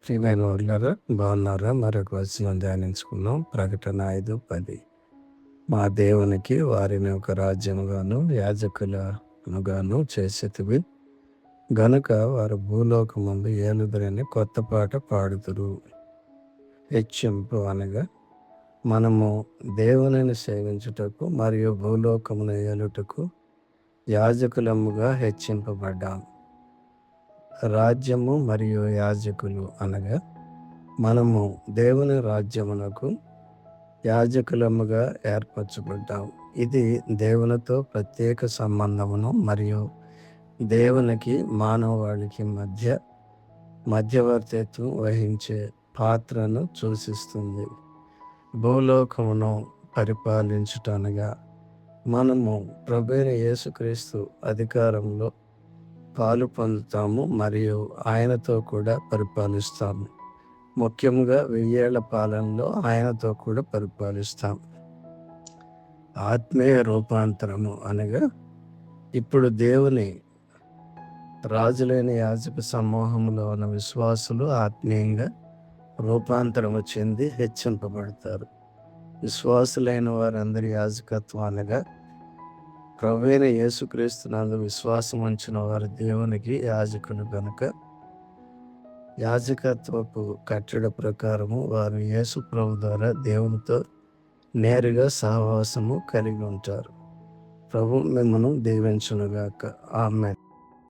ప్రియమైన వాళ్ళారా, బాగున్నారా? మరొక వచనం ధ్యానించుకున్నాం. ప్రకటన 5:10. మా దేవునికి వారిని ఒక రాజ్యముగాను యాజకులనుగాను చేసేతివి గనుక వారు భూలోకమందు ఏలుదురని కొత్త పాట పాడుదురు. హెచ్చింపు అనగా మనము దేవునిని సేవించుటకు మరియు భూలోకమును ఏలుటకు యాజకులముగా హెచ్చింపబడ్డాం. రాజ్యము మరియు యాజకులు అనగా మనము దేవుని రాజ్యమునకు యాజకులముగా ఏర్పరచబడ్డాం. ఇది దేవునితో ప్రత్యేక సంబంధమును మరియు దేవునికి మానవాళికి మధ్యవర్తిత్వం వహించే పాత్రను సూచిస్తుంది. భూలోకమును పరిపాలించుటనగా మనము ప్రభువైన యేసుక్రీస్తు అధికారంలో పాలు పొందుతాము మరియు ఆయనతో కూడా పరిపాలిస్తాము. ముఖ్యంగా 1000 ఏళ్ల పాలనలో ఆయనతో కూడా పరిపాలిస్తాం. ఆత్మీయ రూపాంతరము అనగా ఇప్పుడు దేవుని రాజులైన యాజక సమూహంలో ఉన్న విశ్వాసులు ఆత్మీయంగా రూపాంతరము చెంది హెచ్చింపబడతారు. విశ్వాసులైన వారందరి యాజకత్వం అనగా ప్రభువైన యేసుక్రీస్తునందు విశ్వాసం ఉంచిన వారు దేవునికి యాజకులు గనుక యాజకత్వపు కట్టడ ప్రకారము వారు యేసు ప్రభు ద్వారా దేవునితో నేరుగా సహవాసము కలిగి ఉంటారు. ప్రభు మిమ్మల్ని దీవించునుగాక. ఆమేన్.